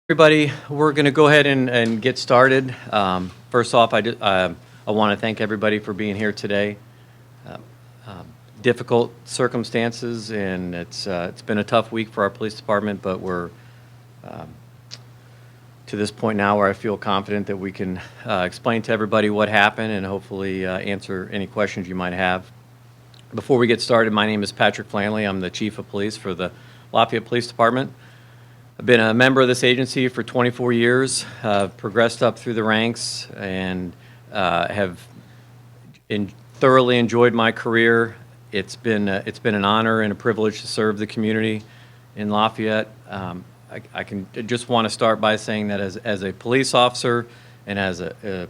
Everybody, we're going to go ahead and get started. First off, I want to thank everybody for being here today. Uh, Difficult circumstances, and it's been a tough week for our police department, but we're to this point now where I feel confident that we can explain to everybody what happened and hopefully answer any questions you might have. Before we get started, my name is Patrick Flanley. I'm the Chief of Police for the Lafayette Police Department. I've been a member of this agency for 24 years, progressed up through the ranks, and have thoroughly enjoyed my career. It's been an honor and a privilege to serve the community in Lafayette. I can just want to start by saying that as a police officer and as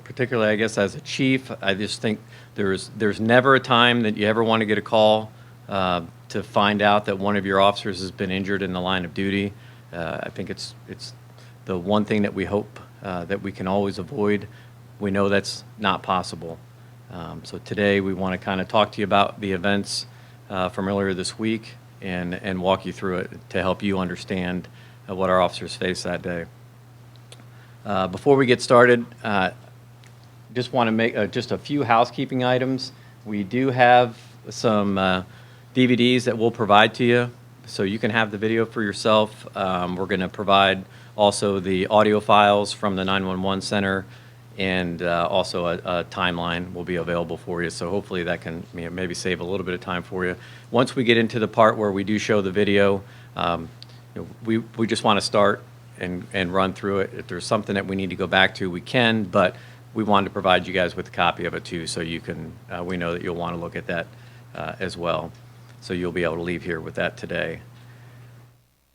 particularly, I guess, as a chief, I just think there's never a time that you ever want to get a call to find out that one of your officers has been injured in the line of duty. I think it's the one thing that we hope that we can always avoid. We know that's not possible. So today we want to kind of talk to you about the events from earlier this week and walk you through it to help you understand what our officers faced that day. Before we get started, just want to make just a few housekeeping items. We do have some DVDs that we'll provide to you, so you can have the video for yourself. We're going to provide also the audio files from the 911 center, and also a timeline will be available for you. So hopefully that can maybe save a little bit of time for you. Once we get into the part where we do show the video, we just want to start and run through it. If there's something that we need to go back to, we can, but we wanted to provide you guys with a copy of it too, so you can. We know that you'll want to look at that as well. So you'll be able to leave here with that today.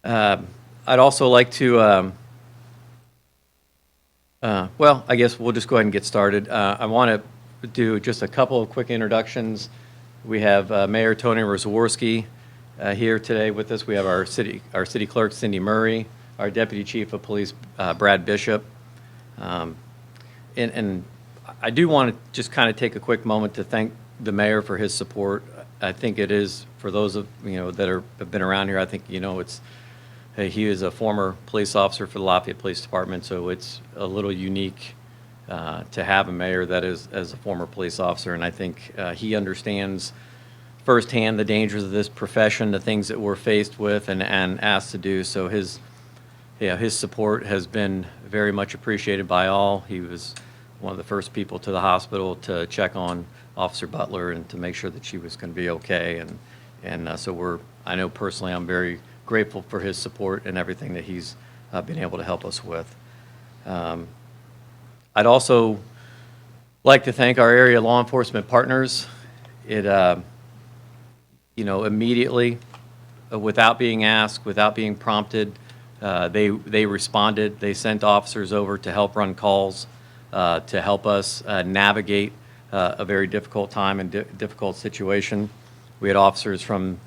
I'd also like to, well, I guess we'll just go ahead and get started. I want to do just a couple of quick introductions. We have Mayor Tony Rzaworski here today with us. We have our city clerk, Cindy Murray, our Deputy Chief of Police, Brad Bishop. And I do want to just kind of take a quick moment to thank the mayor for his support. I think it is, for those of that have been around here, I think he is a former police officer for the Lafayette Police Department, so it's a little unique to have a mayor that is as a former police officer, and I think he understands firsthand the dangers of this profession, the things that we're faced with and asked to do. So his support has been very much appreciated by all. He was one of the first people to the hospital to check on Officer Butler and to make sure that she was going to be okay. And so I know personally I'm very grateful for his support and everything that he's been able to help us with. I'd also like to thank our area law enforcement partners. It, immediately, without being asked, without being prompted, they responded. They sent officers over to help run calls, to help us navigate a very difficult time and difficult situation. We had officers from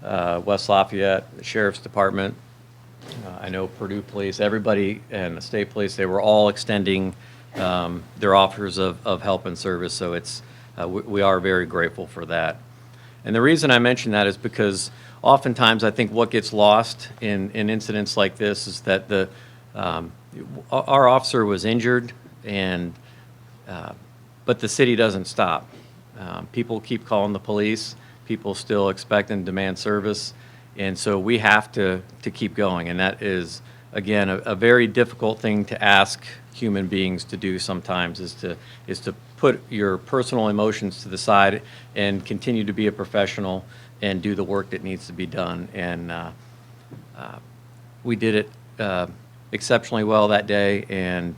West Lafayette, the Sheriff's Department, I know Purdue Police, everybody, and the State Police. They were all extending their offers of help and service, so we are very grateful for that. And the reason I mention that is because oftentimes I think what gets lost in incidents like this is that our officer was injured, but the city doesn't stop. People keep calling the police. People still expect and demand service, and so we have to keep going. And that is, again, a very difficult thing to ask human beings to do sometimes, is to put your personal emotions to the side and continue to be a professional and do the work that needs to be done. And we did it exceptionally well that day, and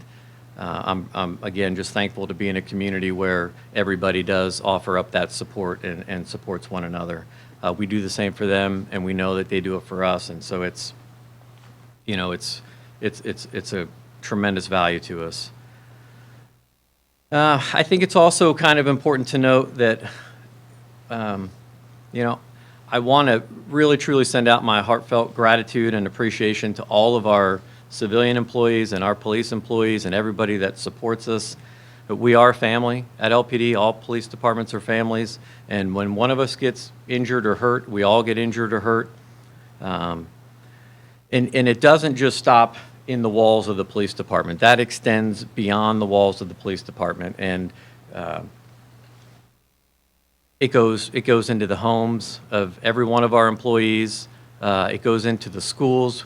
I'm again just thankful to be in a community where everybody does offer up that support and supports one another. We do the same for them, and we know that they do it for us, and so it's a tremendous value to us. I think it's also kind of important to note that I want to really truly send out my heartfelt gratitude and appreciation to all of our civilian employees and our police employees and everybody that supports us. We are family at LPD. All police departments are families, and when one of us gets injured or hurt, we all get injured or hurt. And it doesn't just stop in the walls of the police department. That extends beyond the walls of the police department, and it goes into the homes of every one of our employees. It goes into the schools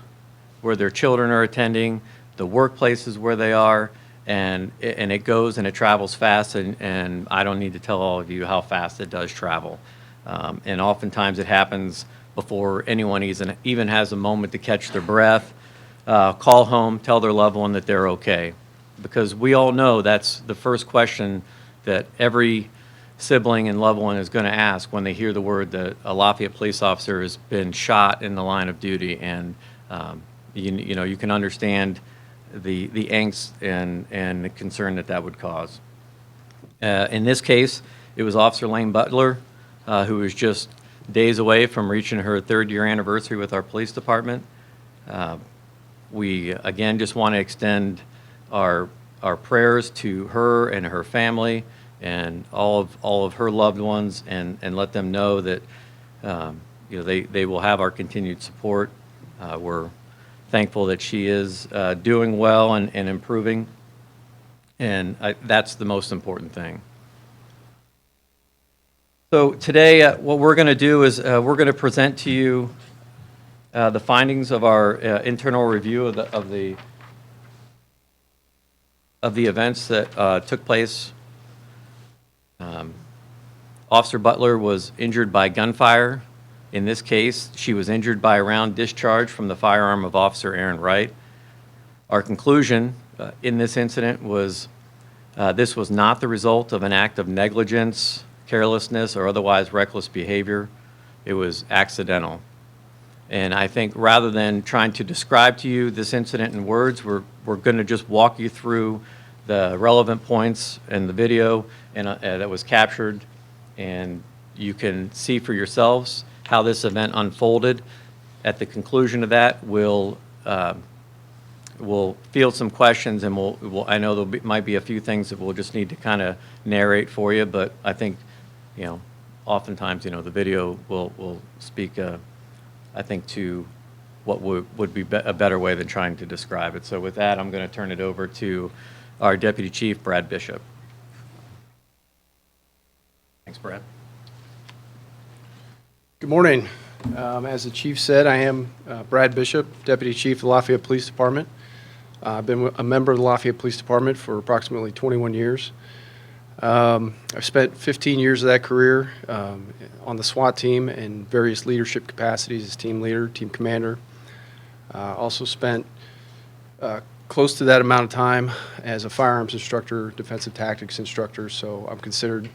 where their children are attending, the workplaces where they are, and it goes and it travels fast, and I don't need to tell all of you how fast it does travel. And oftentimes it happens before anyone even has a moment to catch their breath, call home, tell their loved one that they're okay. Because we all know that's the first question that every sibling and loved one is going to ask when they hear the word that a Lafayette police officer has been shot in the line of duty. And you know, you can understand the angst and the concern that would cause. In this case, it was Officer Lane Butler, who was just days away from reaching her third-year anniversary with our police department. We, again, just want to extend our prayers to her and her family and all of her loved ones, and let them know that you know, they will have our continued support. We're thankful that she is doing well and improving, and that's the most important thing. So today, what we're going to do is we're going to present to you the findings of our internal review of the events that took place. Officer Butler was injured by gunfire. In this case, she was injured by a round discharge from the firearm of Officer Aaron Wright. Our conclusion in this incident was this was not the result of an act of negligence, carelessness, or otherwise reckless behavior. It was accidental. And I think rather than trying to describe to you this incident in words, we're going to just walk you through the relevant points in the video that was captured, and you can see for yourselves how this event unfolded. At the conclusion of that, we'll field some questions, and I know might be a few things that we'll just need to kind of narrate for you, but I think, you know, oftentimes, you know, the video will speak, I think, to what would be a better way than trying to describe it. So with that, I'm going to turn it over to our Deputy Chief, Brad Bishop. Thanks, Brad. Good morning. As the chief said, I am Brad Bishop, Deputy Chief of the Lafayette Police Department. I've been a member of the Lafayette Police Department for approximately 21 years. I've spent 15 years of that career on the SWAT team in various leadership capacities as team leader, team commander. Also spent close to that amount of time as a firearms instructor, defensive tactics instructor, so I'm considered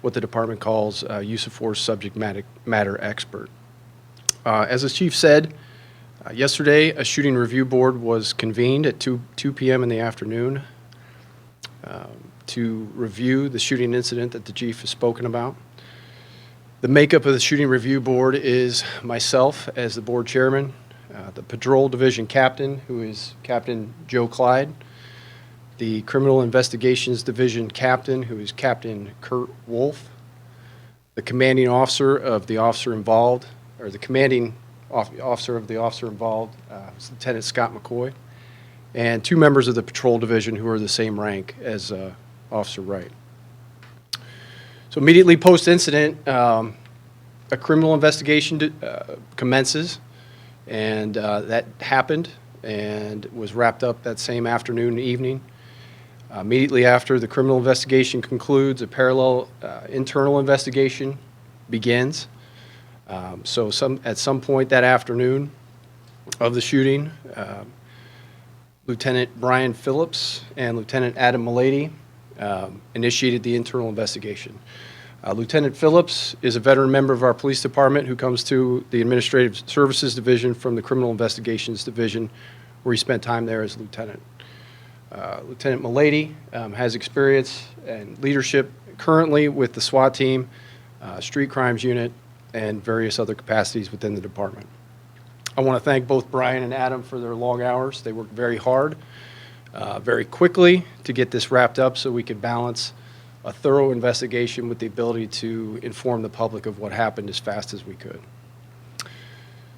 what the department calls use of force subject matter expert. As the chief said, yesterday a shooting review board was convened at 2 p.m. in the afternoon to review the shooting incident that the chief has spoken about. The makeup of the shooting review board is myself as the board chairman, the patrol division captain, who is Captain Joe Clyde, the criminal investigations division captain, who is Captain Kurt Wolf, the commanding officer of the officer involved, or the commanding officer of the officer involved, Lieutenant Scott McCoy, and two members of the patrol division who are the same rank as Officer Wright. So immediately post-incident, a criminal investigation commences, and that happened and was wrapped up that same afternoon and evening. Immediately after the criminal investigation concludes, a parallel internal investigation begins. So at some point that afternoon of the shooting, Lieutenant Brian Phillips and Lieutenant Adam Milady initiated the internal investigation. Lieutenant Phillips is a veteran member of our police department who comes to the Administrative Services Division from the Criminal Investigations Division, where he spent time there as lieutenant. Lieutenant Milady has experience and leadership currently with the SWAT team, street crimes unit, and various other capacities within the department. I want to thank both Brian and Adam for their long hours. They worked very hard, very quickly to get this wrapped up so we could balance a thorough investigation with the ability to inform the public of what happened as fast as we could.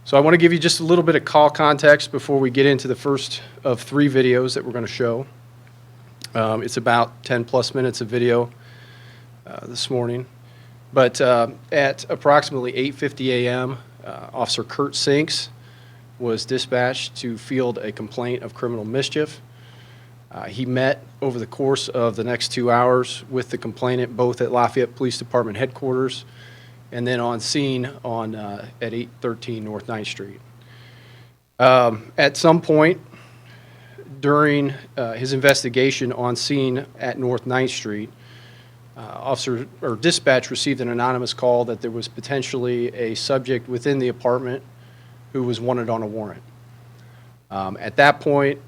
So I want to give you just a little bit of call context before we get into the first of 3 videos that we're going to show. It's about 10 plus minutes of video this morning. But at approximately 8:50 a.m., Officer Kurt Sinks was dispatched to field a complaint of criminal mischief. He met over the course of the next 2 hours with the complainant both at Lafayette Police Department headquarters and then on scene at 813 North 9th Street. At some point during his investigation on scene at North 9th Street, dispatch received an anonymous call that there was potentially a subject within the apartment who was wanted on a warrant. At that point,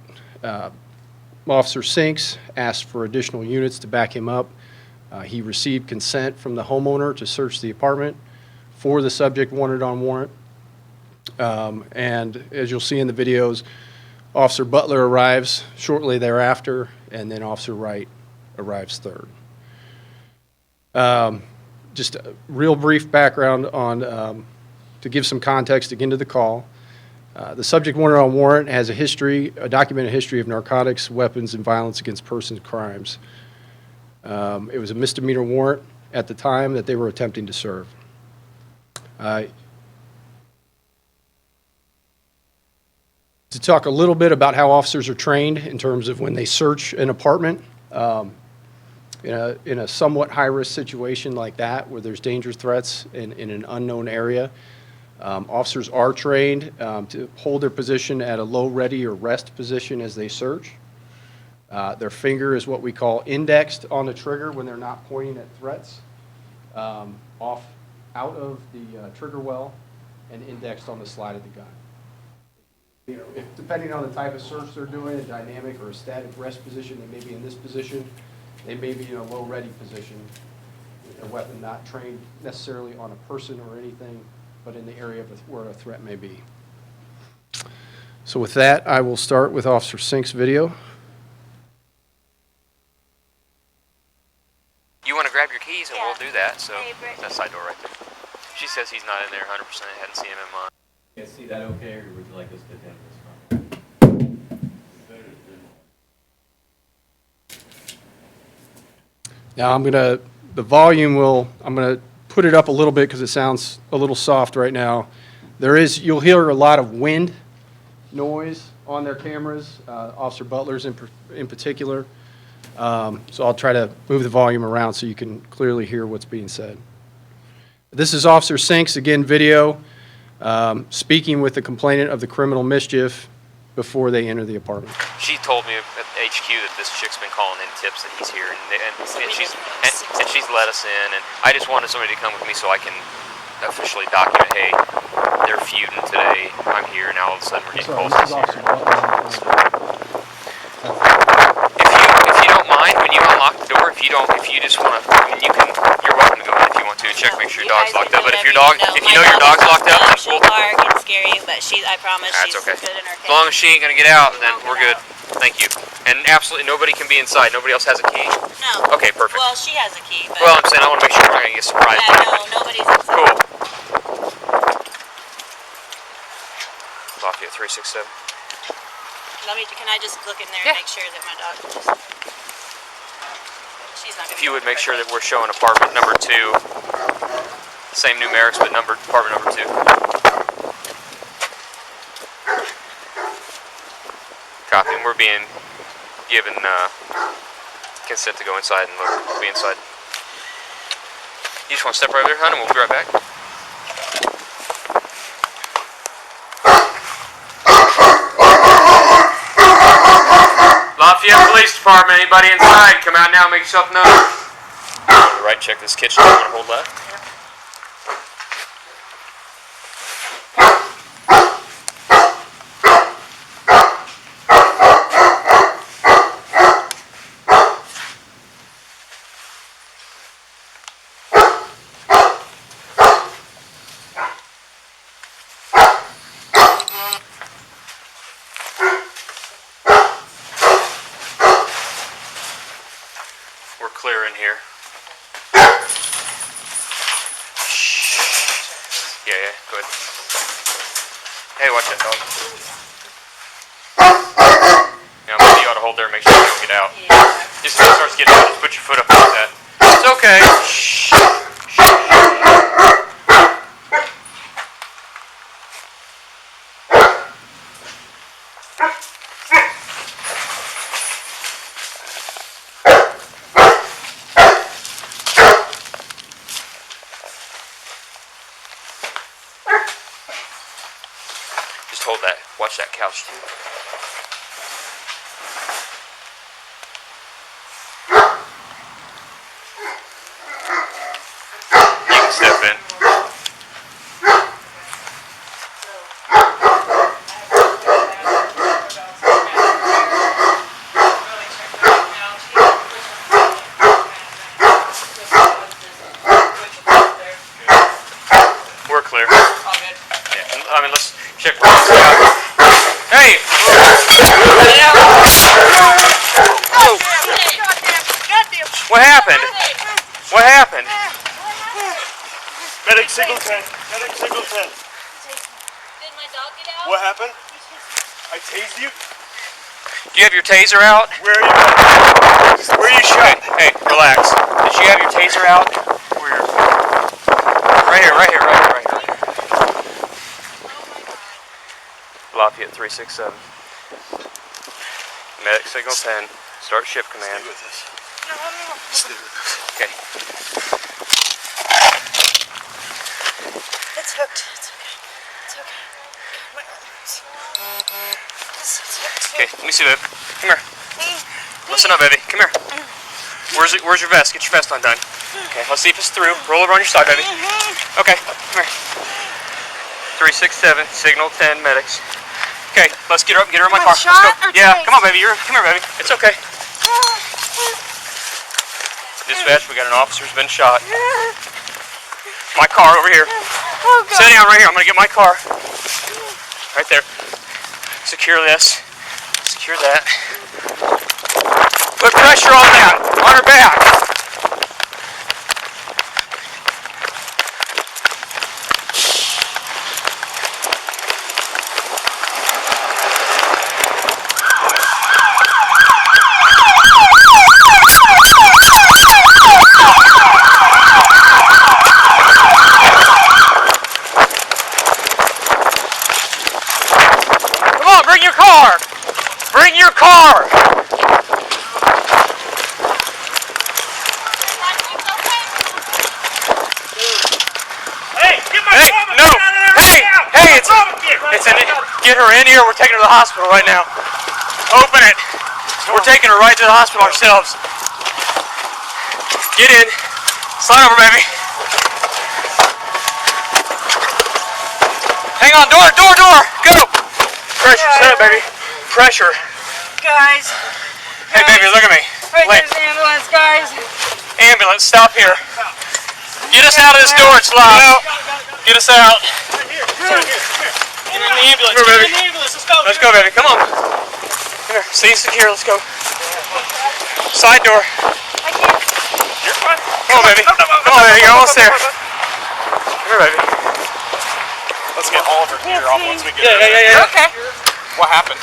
Officer Sinks asked for additional units to back him up. He received consent from the homeowner to search the apartment for the subject wanted on warrant. And as you'll see in the videos, Officer Butler arrives shortly thereafter, and then Officer Wright arrives third. Just a real brief background on, to give some context again to the call. The subject wanted on warrant has a documented history of narcotics, weapons, and violence against persons crimes. It was a misdemeanor warrant at the time that they were attempting to serve. To talk a little bit about how officers are trained in terms of when they search an apartment, in a somewhat high-risk situation like that where there's danger threats in an unknown area, officers are trained to hold their position at a low ready or rest position as they search. Their finger is what we call indexed on the trigger when they're not pointing at threats, off out of the trigger well, and indexed on the slide of the gun. You know, depending on the type of search they're doing, a dynamic or a static rest position, they may be in this position. They may be in a low ready position, with their weapon not trained necessarily on a person or anything, but in the area of where a threat may be. So with that, I will start with Officer Sinks' video. You want to grab your keys and we'll do that, so that side door right there. She says he's not in there 100%, hadn't seen him in mine. You guys see that okay, or would you like us to handle this one? Now I'm gonna put it up a little bit because it sounds a little soft right now. You'll hear a lot of wind noise on their cameras, Officer Butler's in particular. So I'll try to move the volume around so you can clearly hear what's being said. This is Officer Sinks, again, video, speaking with the complainant of the criminal mischief before they enter the apartment. She told me at HQ that this chick's been calling in tips that he's here, and she's let us in, and I just wanted somebody to come with me so I can officially document, hey, they're feuding today, I'm here, now all of a sudden we're getting calls here. If you don't mind, when you unlock the door, if you just want to, I mean, you're welcome to go in if you want to, check, make sure your dog's locked up, but if you know your dog's locked up, then she'll bark and scary, but I promise she's okay. good in her case. As long as she ain't gonna get out, then we're good. Thank you. And absolutely nobody can be inside. Nobody else has a key? No. Okay, perfect. Well, she has a key, but... Well, I'm saying I want to make sure we're not gonna get surprised. Yeah, no, nobody's inside. Cool. Lafayette 367. Can I just look in there and make sure that my dog just... She's not gonna If you would make sure that we're showing apartment number 2. Same numerics, but apartment number 2. Copy, and we're being given consent to go inside and look. We'll be inside. You just want to step right over there, hon, and we'll be right back. Lafayette Police Department, anybody inside? Come out now, make yourself known. Right, check this kitchen. You want to hold left? We're clear in here. Yeah, go ahead. Hey, watch that dog. Yeah, maybe you ought to hold there and make sure you don't get out. Just if it starts getting out, just put your foot up like that. It's okay. Shh. Just hold that. Watch that couch too. You can step in. We're clear. Yeah. I mean, let's check. Hey! What happened? What happened? Medic Singleton. Medic Singleton. Did my dog get out? What happened? I tased you? Do you have your taser out? Where are you at? Where are you shot? Hey, relax. Did you have your taser out? Where? Right here, right here, right here, right here. Lafayette 367. Medic signal 10. Start ship command. Stay with us. Okay. It's hooked. It's okay. It's okay. It's hooked. Okay, let me see, babe. Come here. Listen up, baby. Come here. Where's your vest? Get your vest undone. Okay, let's see if it's through. Roll over on your side, baby. Okay, come here. 367, signal 10, medics. Okay, let's get her up and get her in my car. Let's go. Yeah, come on, baby. Come here, baby. It's okay. Dispatch, we got an officer who's been shot. My car over here. Sit down right here. I'm gonna get my car. Right there. Secure this. Secure that. Put pressure on that. On her back. Come on, bring your car! Bring your car! Hey, get my Hey, woman no! out of there Hey! right now! Hey, it's in it. Get her in here. We're taking her to the hospital right now. Open it. We're taking her right to the hospital ourselves. Get in. Slide over, baby. Hang on, door. Go. Pressure, set up, baby. Pressure. Guys, Hey, baby, look at me. right Wait. there's the ambulance, guys. Ambulance, stop here. Get us out of this door. It's locked. Get us out. Get in the ambulance. Come here, baby. Get in the ambulance. Let's go. Let's go, baby. Come on. Come here. Stay secure. Let's go. Side door. You're fine. Come on, baby. Come on, baby. You're almost there. Come here, baby. Let's get all of her gear off once we get her. Yeah. Okay. What happened?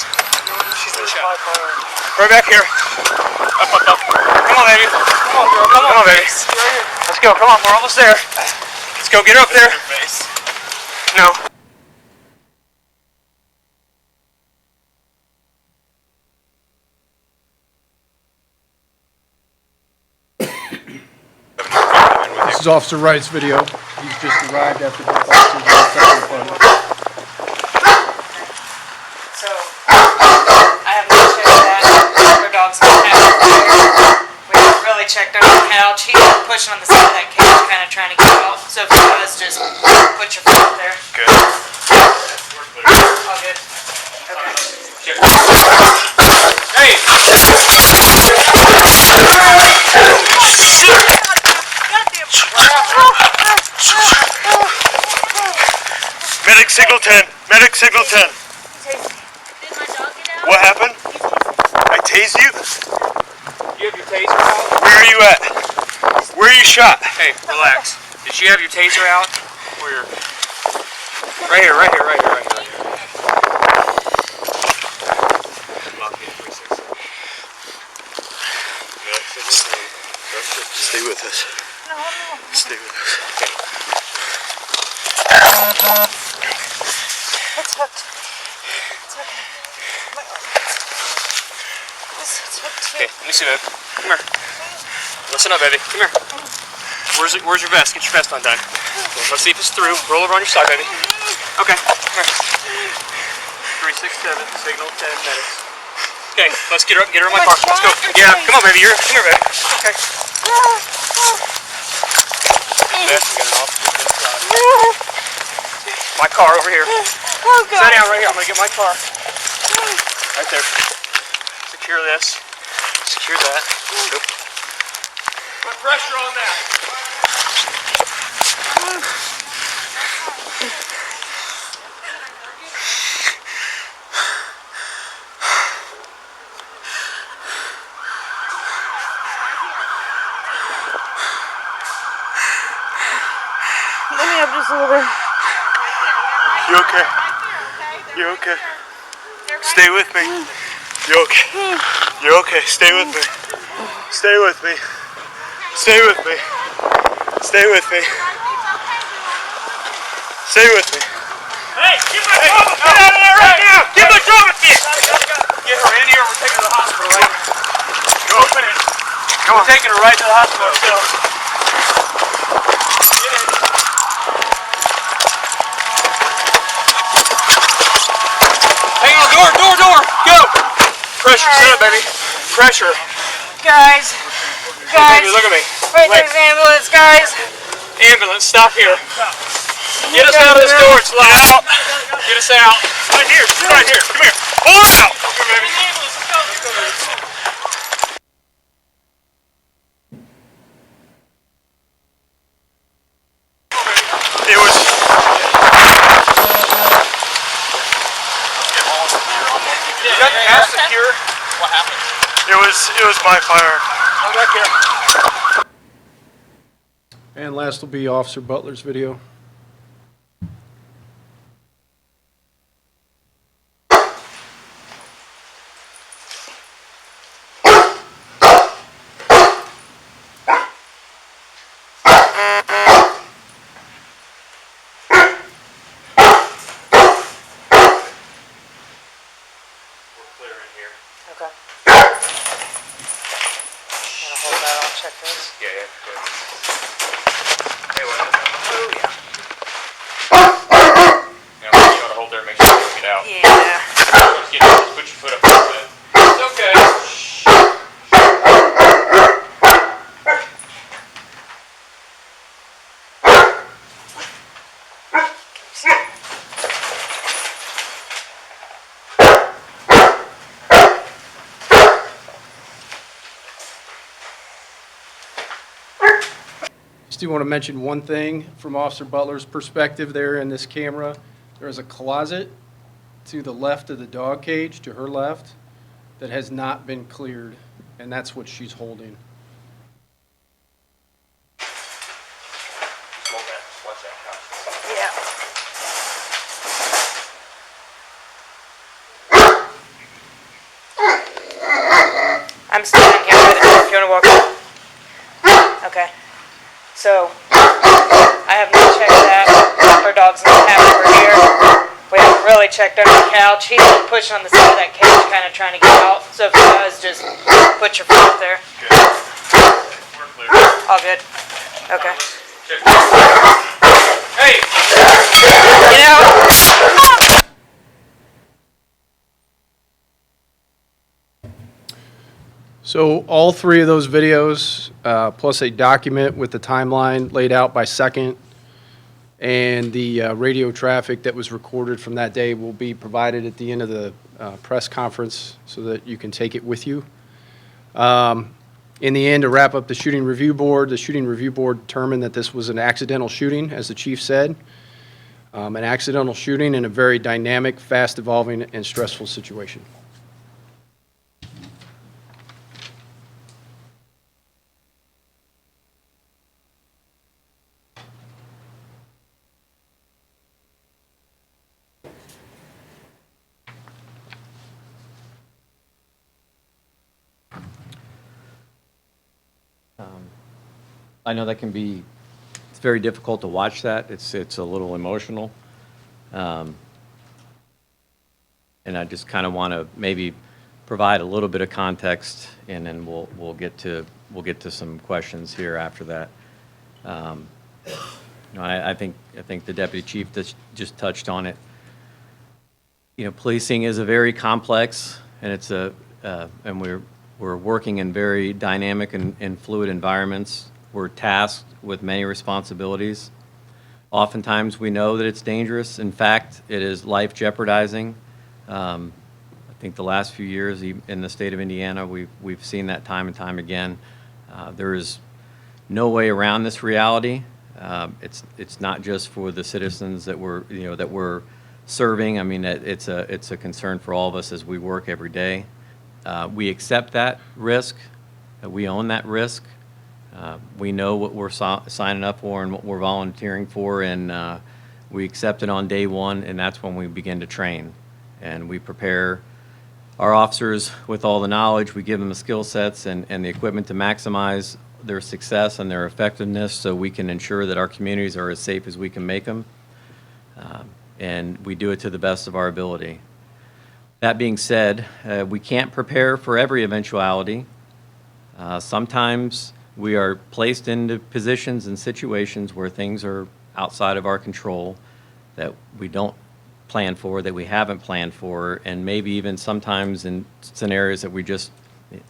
She's been shot. Right back here. Up. Come on, baby. Come on, baby. Let's go. Come on. We're almost there. Let's go. Get her up there. Face. No. This is Officer Wright's video. He's just arrived after both officers were second party. So, I have not checked that. Our dog's not having fire. We haven't really checked on the couch. He's pushing on the side of that cage, kind of trying to get out. So if you guys just put your foot up there. Good. All good. Hey. Medic Singleton. Medic Singleton. Did my dog get out? What happened? I tased you? You have your taser out? Where are you at? Where are you shot? Hey, relax. Did you have your taser out? Where? Right here. with us. No, no. Stay with us. Okay. It's hooked. It's okay. My arm. It's hooked too. Okay, let me see, babe. Come here. Listen up, baby. Come here. Where's your vest? Get your vest undone. Let's see if it's through. Roll over on your side, baby. Okay, come here. 367, signal 10 medics. Okay, let's get her in my car. Let's go. Yeah, come on, baby. Come here, baby. Okay. Vest, we got an officer inside. My car over here. Oh, God. Sit down right here. I'm gonna get my car. Right there. Secure this. Secure that. Nope. Put pressure on that. Let me up just a little bit. You okay? You okay? Stay with me. You okay? You okay? Stay with me. Stay with me. Stay with me. Stay with me. Stay with me. Hey, get my drum! Get out of there right now! Get my drum kit! Get her in here. We're taking her to the hospital, right? Go open it. Come on. We're taking her right to the hospital ourselves. Get in. Hang on, door! Go! Pressure, sit up, baby. Pressure. Guys. Baby, look at me. Wait, Wait. there's an ambulance, guys. Ambulance, stop here. Get us out of this door, it's loud. Get us out. Right here, right here. Come here. Pull her out. Come here, baby. It was. Is that gas secure? What happened? It was my fire. I'm back here. And last will be Officer Butler's video. Okay. Gonna hold that, I'll check this. Yeah, good. Hey, what? Oh, yeah. Yeah, you want to hold there and make sure you don't get out. Yeah. Just put your foot up on that. It's okay. Just do want to mention one thing from Officer Butler's perspective there in this camera. There is a closet to the left of the dog cage, to her left, that has not been cleared, and that's what she's holding. Hold that. Watch that couch. Yeah. I'm standing here with it. If you want to walk up. Okay. So, I have not checked that. Her dog's not happy we're here. We haven't really checked under the couch. He's been pushing on the side of that cage, kind of trying to get out. So if he does, just put your foot up there. We're clear. All good. Okay. Hey! Get out. So all three of those videos, plus a document with the timeline laid out by second, and the radio traffic that was recorded from that day will be provided at the end of the press conference so that you can take it with you. In the end, to wrap up the shooting review board determined that this was an accidental shooting, as the chief said. An accidental shooting in a very dynamic, fast-evolving, and stressful situation. I know that can be, it's very difficult to watch that. It's a little emotional. And I just kind of want to maybe provide a little bit of context, and then we'll get to some questions here after that. I think the deputy chief just touched on it. Policing is a very complex, and it's and we're working in very dynamic and fluid environments. We're tasked with many responsibilities. Oftentimes, we know that it's dangerous. In fact, it is life jeopardizing. I think the last few years in the state of Indiana, we've seen that time and time again. There is no way around this reality. It's not just for the citizens that we're serving. I mean, it's a concern for all of us as we work every day. We accept that risk. We own that risk. We know what we're signing up for and what we're volunteering for, and we accept it on day one, and that's when we begin to train. And we prepare our officers with all the knowledge. We give them the skill sets and the equipment to maximize their success and their effectiveness, so we can ensure that our communities are as safe as we can make them. And we do it to the best of our ability. That being said, we can't prepare for every eventuality. Sometimes we are placed into positions and situations where things are outside of our control, that we don't plan for, that we haven't planned for, and maybe even sometimes in scenarios that we just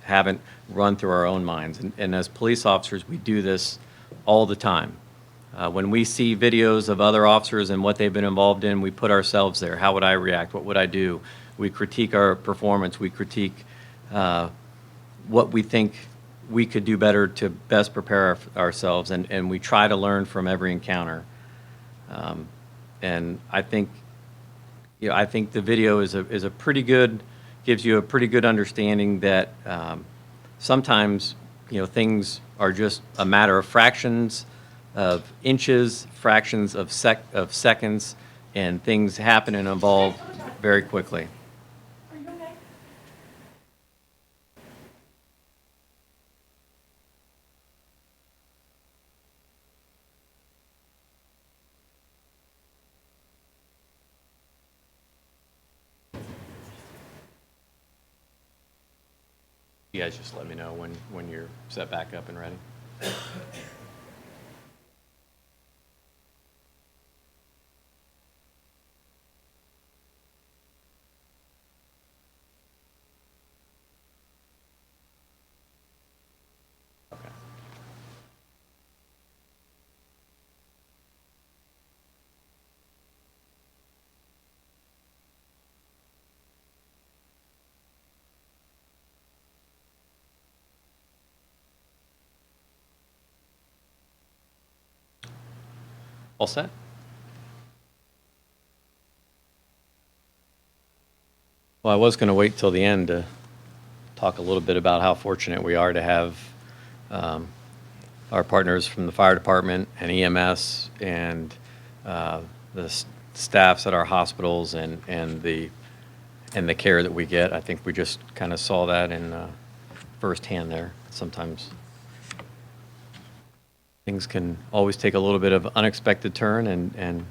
haven't run through our own minds. And as police officers, we do this all the time. When we see videos of other officers and what they've been involved in, we put ourselves there. How would I react? What would I do? We critique our performance. We critique what we think we could do better to best prepare ourselves, and we try to learn from every encounter. And I think the video is a pretty good, gives you a pretty good understanding that sometimes things are just a matter of fractions of inches, fractions of seconds, and things happen and evolve very quickly. Are you okay? You guys just let me know when you're set back up and ready. Okay. All set? Well, I was going to wait till the end to talk a little bit about how fortunate we are to have our partners from the fire department and EMS and the staffs at our hospitals and the care that we get. I think we just kind of saw that in firsthand there. Sometimes things can always take a little bit of unexpected turn, and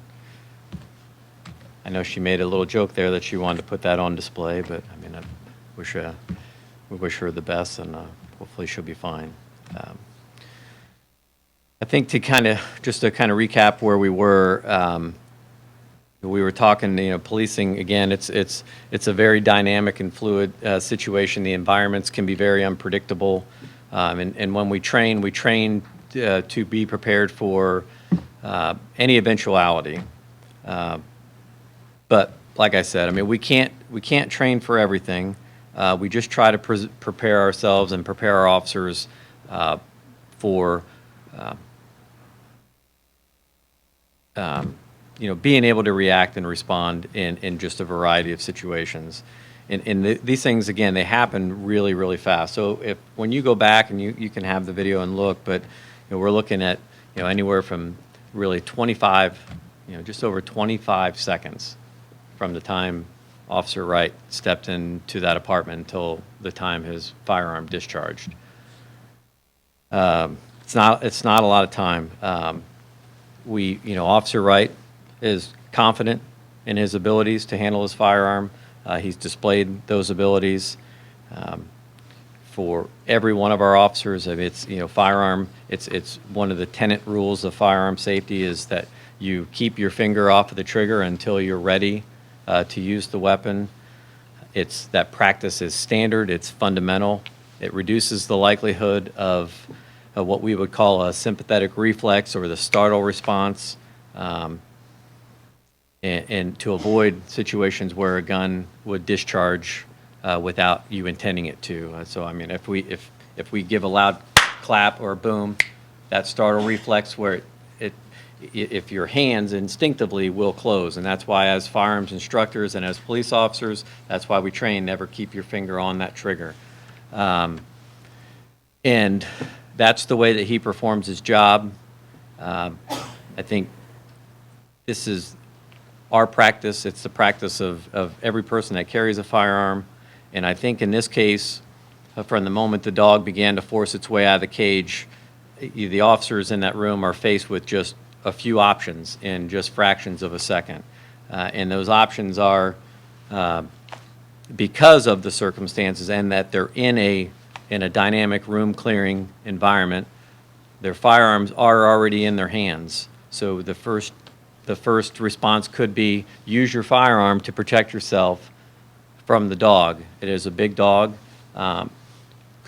I know she made a little joke there that she wanted to put that on display, but I mean, we wish her the best, and hopefully she'll be fine. I think to kind of recap where we were talking, policing, again, it's a very dynamic and fluid situation. The environments can be very unpredictable, and when we train to be prepared for any eventuality. But like I said, I mean, we can't train for everything. We just try to prepare ourselves and prepare our officers for being able to react and respond in just a variety of situations. And these things, again, they happen really, really fast. So when you go back and you can have the video and look, but we're looking at anywhere from really 25, just over 25 seconds from the time Officer Wright stepped into that apartment until the time his firearm discharged. It's not a lot of time. Officer Wright is confident in his abilities to handle his firearm. He's displayed those abilities for every one of our officers. I mean, it's firearm. It's one of the tenet rules of firearm safety is that you keep your finger off of the trigger until you're ready to use the weapon. It's that practice is standard. It's fundamental. It reduces the likelihood of what we would call a sympathetic reflex or the startle response, and to avoid situations where a gun would discharge without you intending it to. So I mean, if we give a loud clap or a boom, that startle reflex where if your hands instinctively will close, and that's why as firearms instructors and as police officers, that's why we train never keep your finger on that trigger. And that's the way that he performs his job. I think this is our practice. It's the practice of every person that carries a firearm. And I think in this case, from the moment the dog began to force its way out of the cage, the officers in that room are faced with just a few options in just fractions of a second. And those options are, because of the circumstances and that they're in a dynamic room clearing environment, their firearms are already in their hands. So the first response could be use your firearm to protect yourself from the dog. It is a big dog.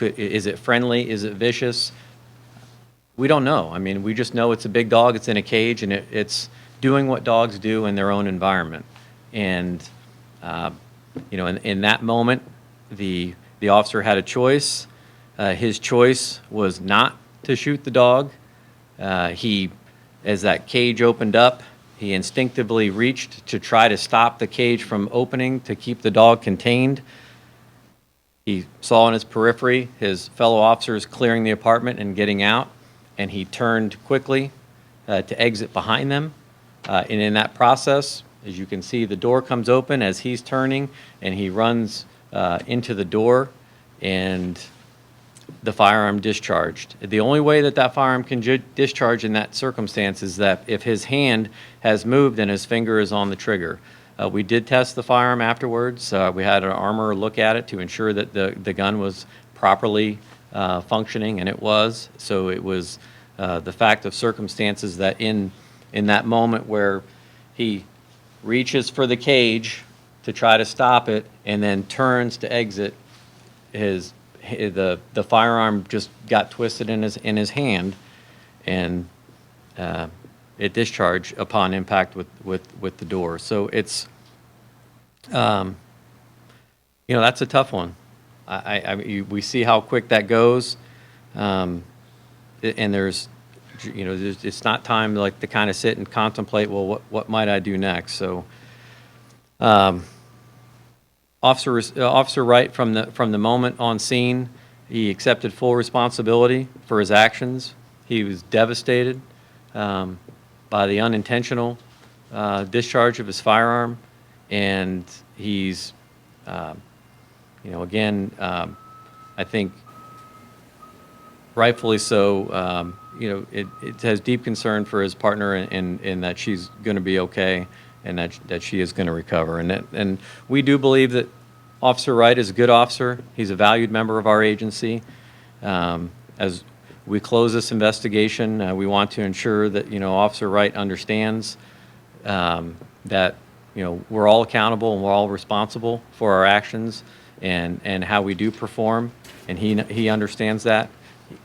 Is it friendly? Is it vicious? We don't know. I mean, we just know it's a big dog. It's in a cage, and it's doing what dogs do in their own environment. And in that moment, the officer had a choice. His choice was not to shoot the dog. As that cage opened up, he instinctively reached to try to stop the cage from opening to keep the dog contained. He saw in his periphery his fellow officers clearing the apartment and getting out, and he turned quickly to exit behind them. And in that process, as you can see, the door comes open as he's turning, and he runs into the door, and the firearm discharged. The only way that firearm can discharge in that circumstance is that if his hand has moved and his finger is on the trigger. We did test the firearm afterwards. We had an armorer look at it to ensure that the gun was properly functioning, and it was. So it was the fact of circumstances that in that moment where he reaches for the cage to try to stop it and then turns to exit, the firearm just got twisted in his hand, and it discharged upon impact with the door. So it's that's a tough one. We see how quick that goes, and there's it's not time like to kind of sit and contemplate, well, what might I do next? So Officer Wright, from the moment on scene, he accepted full responsibility for his actions. He was devastated by the unintentional discharge of his firearm, and he's, again, I think rightfully so. It has deep concern for his partner, in that she's going to be okay, and that she is going to recover. And we do believe that Officer Wright is a good officer. He's a valued member of our agency. As we close this investigation, we want to ensure that Officer Wright understands that we're all accountable and we're all responsible for our actions and how we do perform, and he understands that.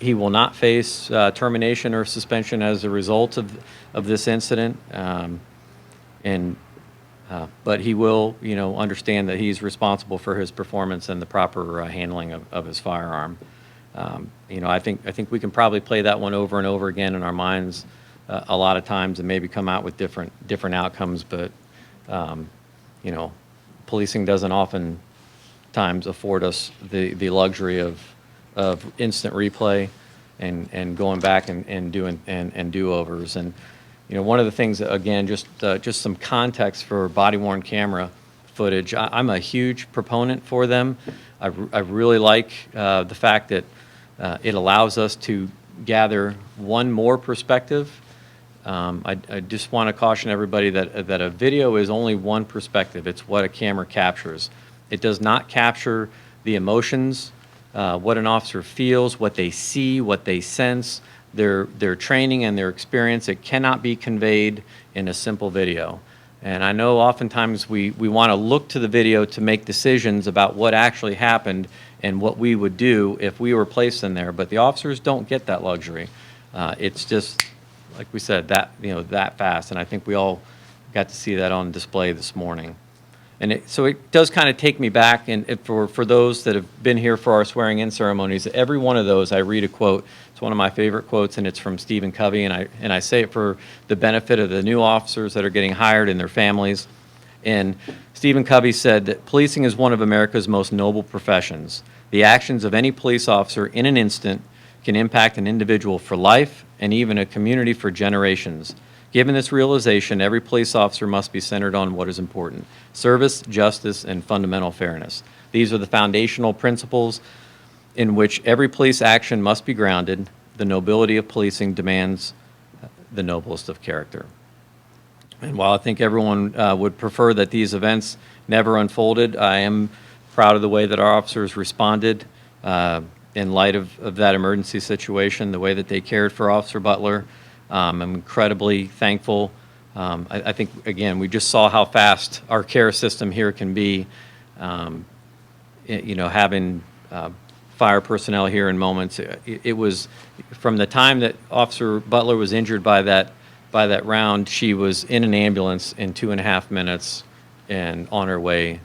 He will not face termination or suspension as a result of this incident. But he will, understand that he's responsible for his performance and the proper handling of his firearm. I think we can probably play that one over and over again in our minds a lot of times and maybe come out with different outcomes. But policing doesn't oftentimes afford us the luxury of instant replay and going back and doing and do-overs. And one of the things, again, just some context for body-worn camera footage. I'm a huge proponent for them. I really like the fact that it allows us to gather one more perspective. I just want to caution everybody that a video is only one perspective. It's what a camera captures. It does not capture the emotions, what an officer feels, what they see, what they sense, their training and their experience. It cannot be conveyed in a simple video. And I know oftentimes we want to look to the video to make decisions about what actually happened and what we would do if we were placed in there, but the officers don't get that luxury. It's just, like we said, that fast, and I think we all got to see that on display this morning. And so it does kind of take me back, and for those that have been here for our swearing-in ceremonies, every one of those I read a quote. It's one of my favorite quotes, and it's from Stephen Covey, and I say it for the benefit of the new officers that are getting hired and their families. And Stephen Covey said that policing is one of America's most noble professions. The actions of any police officer in an instant can impact an individual for life and even a community for generations. Given this realization, every police officer must be centered on what is important: service, justice, and fundamental fairness. These are the foundational principles in which every police action must be grounded. The nobility of policing demands the noblest of character. And while I think everyone would prefer that these events never unfolded, I am proud of the way that our officers responded in light of that emergency situation, the way that they cared for Officer Butler. I'm incredibly thankful. I think, again, we just saw how fast our care system here can be. Having fire personnel here in moments, it was from the time that Officer Butler was injured by that round, she was in an ambulance in 2.5 minutes and on her way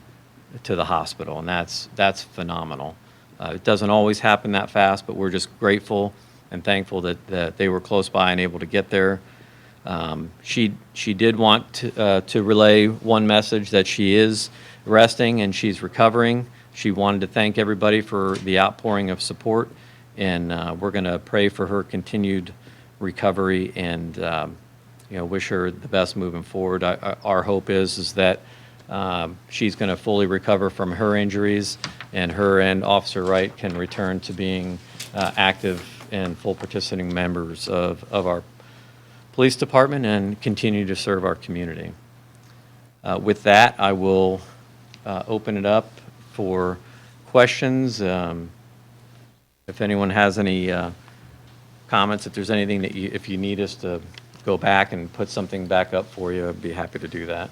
to the hospital, and that's phenomenal. It doesn't always happen that fast, but we're just grateful and thankful that they were close by and able to get there. She did want to relay one message, that she is resting and she's recovering. She wanted to thank everybody for the outpouring of support, and we're going to pray for her continued recovery and wish her the best moving forward. Our hope is that she's going to fully recover from her injuries, and her and Officer Wright can return to being active and full participating members of our police department and continue to serve our community. With that, I will open it up for questions. If anyone has any comments, if there's anything that if you need us to go back and put something back up for you, I'd be happy to do that.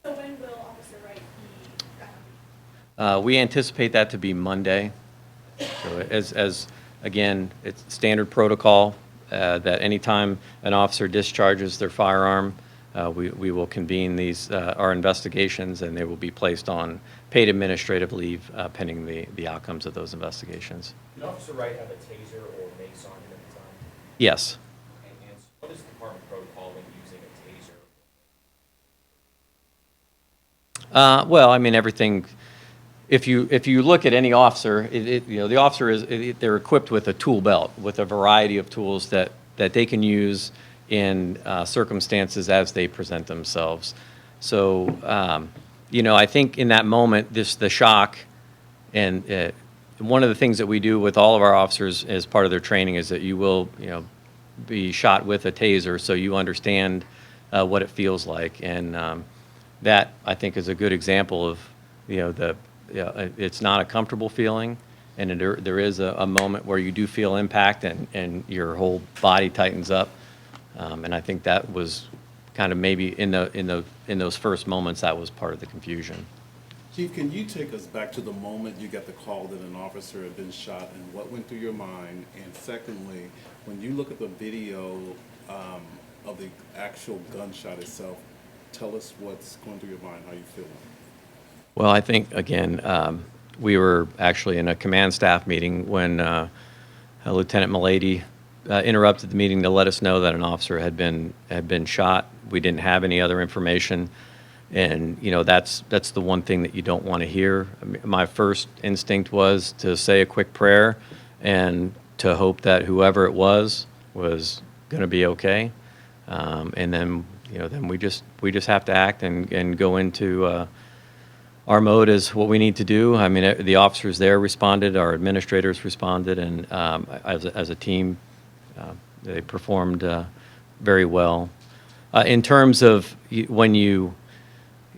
So when will Officer Wright be back? We anticipate that to be Monday. So as again, it's standard protocol that anytime an officer discharges their firearm, we will convene our investigations, and they will be placed on paid administrative leave pending the outcomes of those investigations. Did Officer Wright have a taser or mace on him at the time? Yes. And what is department protocol when using a taser? Well, I mean, everything. If you look at any officer, the officer they're equipped with a tool belt with a variety of tools that they can use in circumstances as they present themselves. So, I think in that moment, the shock, and one of the things that we do with all of our officers as part of their training is that you will, be shot with a taser, so you understand what it feels like, and that I think is a good example of, it's not a comfortable feeling, and there is a moment where you do feel impact and your whole body tightens up. And I think that was kind of maybe in those first moments, that was part of the confusion. Chief, can you take us back to the moment you got the call that an officer had been shot, and what went through your mind? And secondly, when you look at the video of the actual gunshot itself, tell us what's going through your mind, how you feeling? Well, I think, again, we were actually in a command staff meeting when Lieutenant Milady interrupted the meeting to let us know that an officer had been shot. We didn't have any other information, and that's the one thing that you don't want to hear. I mean, my first instinct was to say a quick prayer and to hope that whoever it was going to be okay, and then then we just have to act and go into our mode is what we need to do. I mean, the officers there responded, our administrators responded, and as a team, they performed very well. In terms of when you,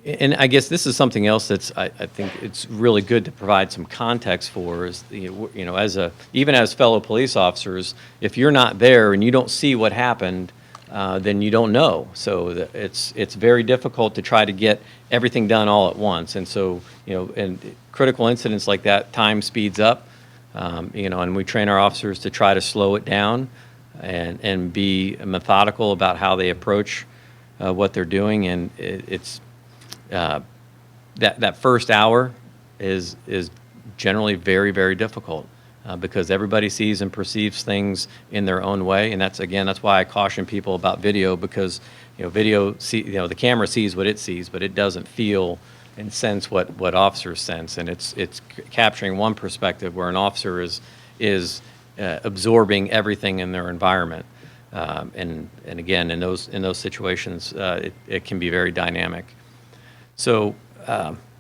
and I guess this is something else that's, I think it's really good to provide some context for, is, even as fellow police officers, if you're not there and you don't see what happened, then you don't know. So it's very difficult to try to get everything done all at once. And so, in critical incidents like that, time speeds up, and we train our officers to try to slow it down and be methodical about how they approach what they're doing. And it's that first hour is generally very, very difficult. Because everybody sees and perceives things in their own way, and that's why I caution people about video, because the camera sees what it sees, but it doesn't feel and sense what officers sense, and it's capturing one perspective where an officer is absorbing everything in their environment, and again, in those situations, it can be very dynamic. So.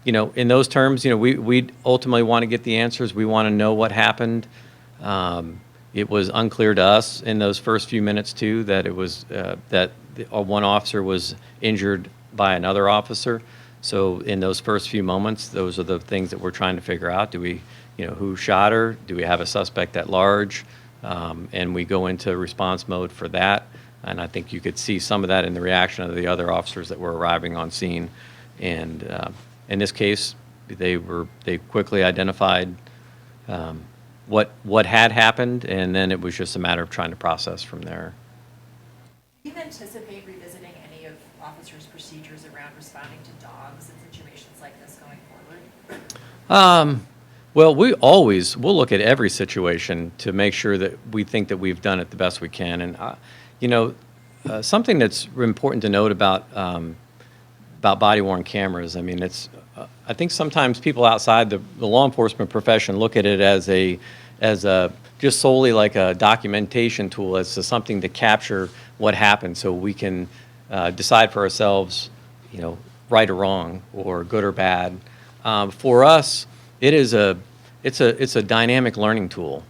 In those terms, we ultimately want to get the answers. We want to know what happened. It was unclear to us in those first few minutes too that it was that one officer was injured by another officer. So in those first few moments, those are the things that we're trying to figure out. Do we, who shot her? Do we have a suspect at large? And we go into response mode for that. And I think you could see some of that in the reaction of the other officers that were arriving on scene. And in this case, they quickly identified what had happened, and then it was just a matter of trying to process from there. Do you anticipate revisiting any of officers' procedures around responding to dogs in situations like this going forward? Well, we'll look at every situation to make sure that we think that we've done it the best we can. And something that's important to note about body-worn cameras. I mean, I think sometimes people outside the law enforcement profession look at it as a just solely like a documentation tool, as to something to capture what happened, so we can decide for ourselves, right or wrong, or good or bad. For us, it's a dynamic learning tool,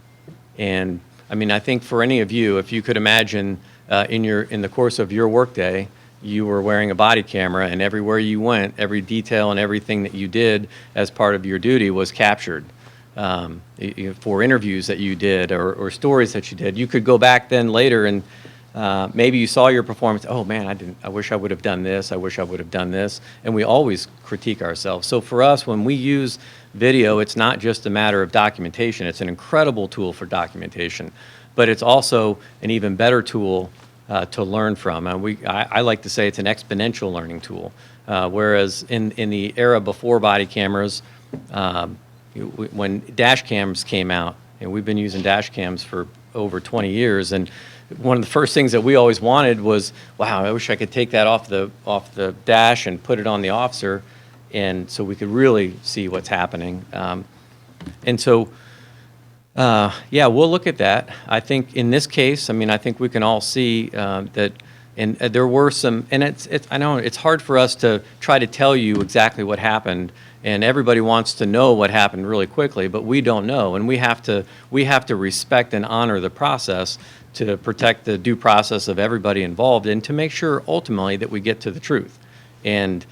and I mean, I think for any of you, if you could imagine in the course of your workday, you were wearing a body camera, and everywhere you went, every detail and everything that you did as part of your duty was captured. For interviews that you did or stories that you did, you could go back then later and maybe you saw your performance. Oh man, I wish I would have done this. I wish I would have done this. And we always critique ourselves. So for us, when we use video, it's not just a matter of documentation. It's an incredible tool for documentation, but it's also an even better tool to learn from. I like to say it's an exponential learning tool. Whereas in the era before body cameras, when dash cams came out, and we've been using dash cams for over 20 years, and one of the first things that we always wanted was, wow, I wish I could take that off the dash and put it on the officer, and so we could really see what's happening. And so yeah, we'll look at that. I think in this case, I mean, I think we can all see that, and there were some, and I know it's hard for us to try to tell you exactly what happened, and everybody wants to know what happened really quickly, but we don't know, and we have to respect and honor the process to protect the due process of everybody involved, and to make sure ultimately that we get to the truth. And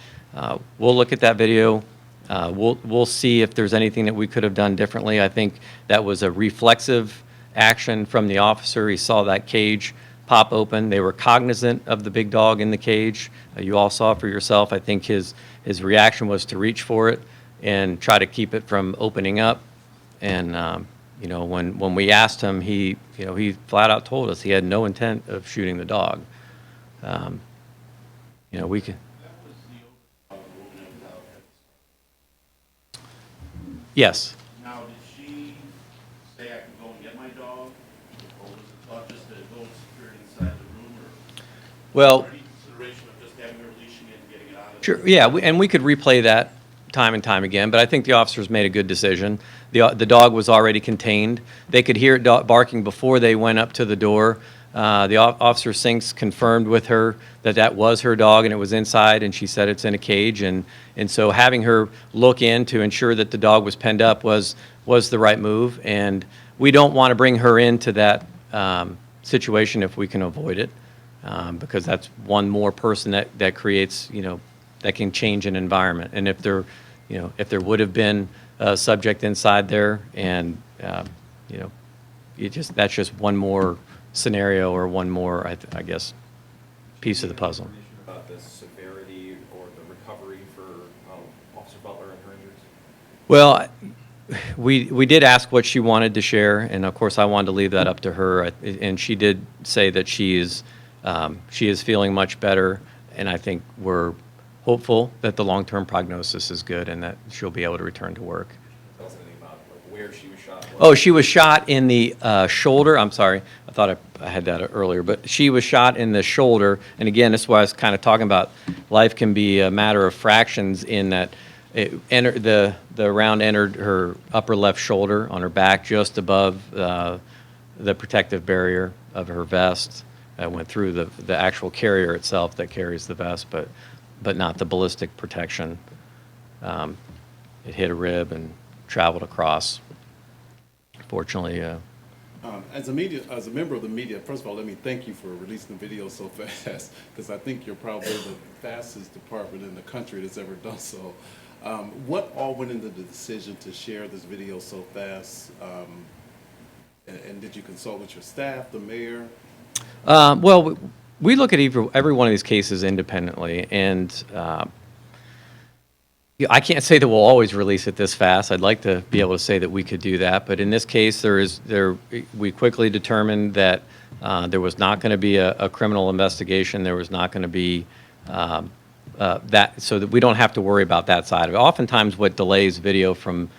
we'll look at that video. We'll see if there's anything that we could have done differently. I think that was a reflexive action from the officer. He saw that cage pop open. They were cognizant of the big dog in the cage. You all saw for yourself. I think his reaction was to reach for it and try to keep it from opening up. And when we asked him, he flat out told us he had no intent of shooting the dog. We can. Yes. Now, did she say I can go and get my dog, or was it thought just that no security inside the room, or? Well. Any consideration of just having her leashing it and getting it out of Sure. Yeah, and we could replay that time and time again, but I think the officers made a good decision. The dog was already contained. They could hear it barking before they went up to the door. Officer Sinks confirmed with her that that was her dog and it was inside, and she said it's in a cage. And so having her look in to ensure that the dog was penned up was the right move. And we don't want to bring her into that situation if we can avoid it, because that's one more person that creates, that can change an environment. And if there would have been a subject inside there, and that's just one more scenario or one more, I guess, piece of the puzzle. Information about the severity or the recovery for Officer Butler and her injuries? Well, we did ask what she wanted to share, and of course I wanted to leave that up to her. And she did say that she is feeling much better, and I think we're hopeful that the long-term prognosis is good and that she'll be able to return to work. Tell us anything about where she was shot? Oh, she was shot in the shoulder. I'm sorry. I thought I had that earlier. But she was shot in the shoulder. And again, this is why I was kind of talking about life can be a matter of fractions, in that the round entered her upper left shoulder on her back, just above the protective barrier of her vest. Went through the actual carrier itself that carries the vest, but not the ballistic protection. It hit a rib and traveled across. Fortunately, As a member of the media, first of all, let me thank you for releasing the video so fast, because I think you're probably the fastest department in the country that's ever done so. What all went into the decision to share this video so fast? And did you consult with your staff, the mayor? Well, we look at every one of these cases independently, and I can't say that we'll always release it this fast. I'd like to be able to say that we could do that, but in this case, we quickly determined that there was not going to be a criminal investigation. There was not going to be that, so that we don't have to worry about that side of it. Oftentimes, what delays video from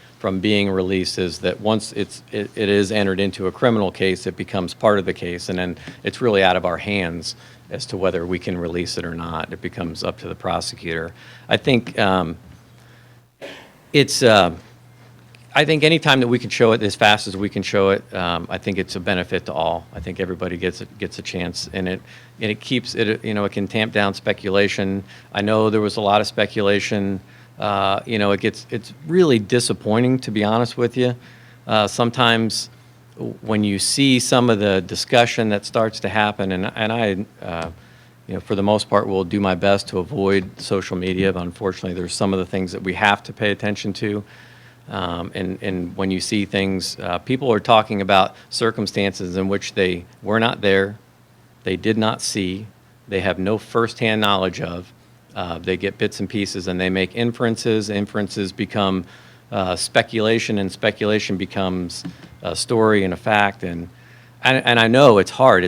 being released is that once it is entered into a criminal case, it becomes part of the case, and then it's really out of our hands as to whether we can release it or not. It becomes up to the prosecutor. I think I think any time that we can show it as fast as we can show it, I think it's a benefit to all. I think everybody gets a chance, and it keeps it. It can tamp down speculation. I know there was a lot of speculation. It's really disappointing, to be honest with you. Sometimes when you see some of the discussion that starts to happen, and I, for the most part, will do my best to avoid social media, but unfortunately there's some of the things that we have to pay attention to. And when you see things, people are talking about circumstances in which they were not there, they did not see, they have no firsthand knowledge of. They get bits and pieces and they make inferences. Inferences become speculation, and speculation becomes a story and a fact. And I know it's hard.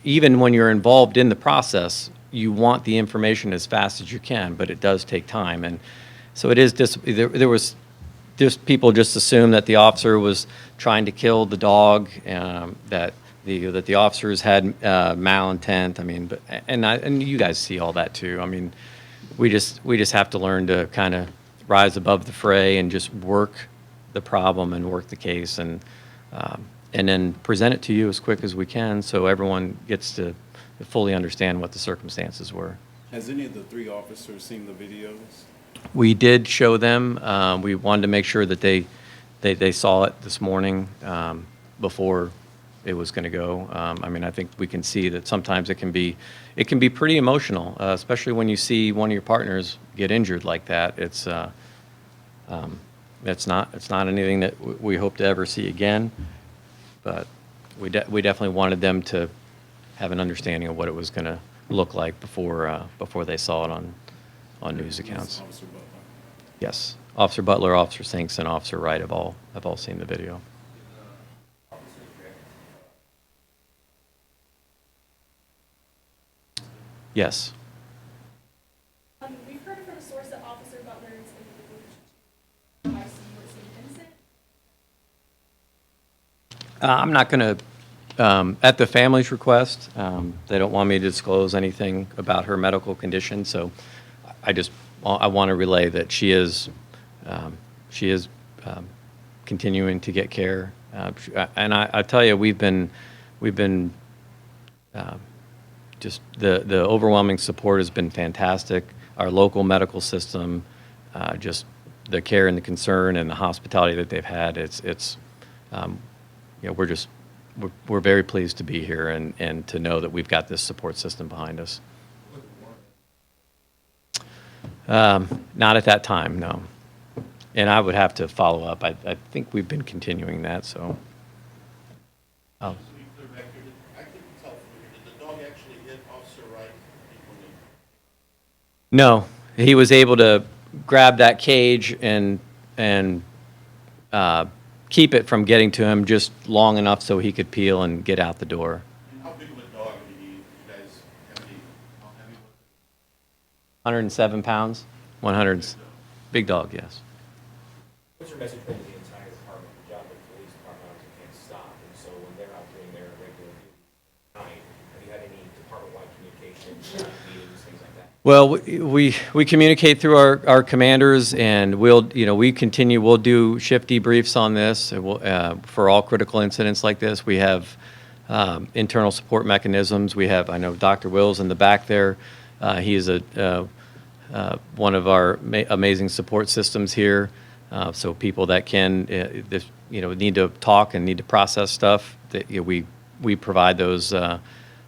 Even when you're involved in the process, you want the information as fast as you can, but it does take time. And so it is. There was just people just assume that the officer was trying to kill the dog, that the officers had malintent. I mean, and you guys see all that too. I mean, we just have to learn to kind of rise above the fray and just work the problem and work the case, and then present it to you as quick as we can, so everyone gets to fully understand what the circumstances were. Has any of the 3 officers seen the videos? We did show them. We wanted to make sure that they saw it this morning before it was going to go. I mean, I think we can see that sometimes it can be pretty emotional, especially when you see one of your partners get injured like that. It's not anything that we hope to ever see again, but we definitely wanted them to have an understanding of what it was going to look like before they saw it on news accounts. Officer Butler. Yes, Officer Butler, Officer Sinks, and Officer Wright have all seen the video. Yes. We've heard from a source that Officer Butler is in the ICU at St. Vincent. I'm not going to, at the family's request, they don't want me to disclose anything about her medical condition, so I want to relay that she is continuing to get care. And I tell you, we've been just the overwhelming support has been fantastic. Our local medical system, just the care and the concern and the hospitality that they've had, we're very pleased to be here and to know that we've got this support system behind us. Not at that time, no. And I would have to follow up. I think we've been continuing that, so. Oh. Just to be clear back here, I couldn't tell from here, did the dog actually hit Officer Wright when they? No, he was able to grab that cage and keep it from getting to him just long enough so he could peel and get out the door. And how big of a dog did you guys, how heavy was it? 107 pounds, 100, big dog, yes. What's your message to the entire department? The job of the police department obviously can't stop, and so when they're out doing their regular duty at night, have you had any department-wide communication, meetings, things like that? Well, we communicate through our commanders, and we'll do shift debriefs on this. For all critical incidents like this, we have internal support mechanisms. I know Dr. Wills in the back there. He is one of our amazing support systems here. So people that need to talk and need to process stuff, that we provide those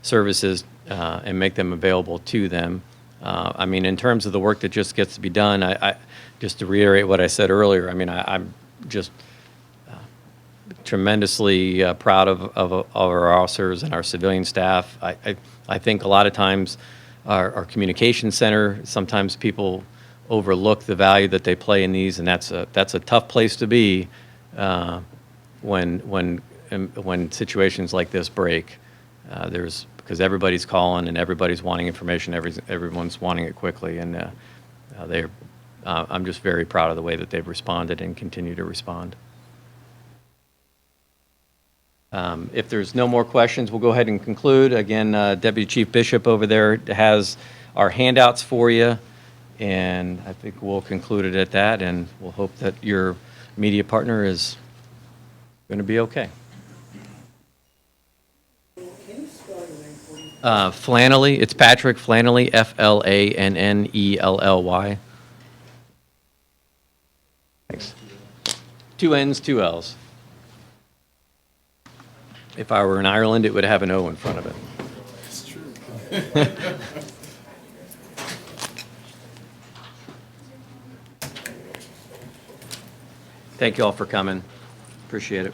services and make them available to them. I mean, in terms of the work that just gets to be done, I just to reiterate what I said earlier, I mean, I'm just tremendously proud of our officers and our civilian staff. I think a lot of times our communication center, sometimes people overlook the value that they play in these, and that's a tough place to be when situations like this break. Because everybody's calling and everybody's wanting information, everyone's wanting it quickly, and I'm just very proud of the way that they've responded and continue to respond. If there's no more questions, we'll go ahead and conclude. Again, Deputy Chief Bishop over there has our handouts for you, and I think we'll conclude it at that, and we'll hope that your media partner is going to be okay. Flannelly, it's Patrick Flannelly, Flannelly. Thanks. 2 N's, 2 L's. If I were in Ireland, it would have an O in front of it. It's true. Thank you all for coming. Appreciate it.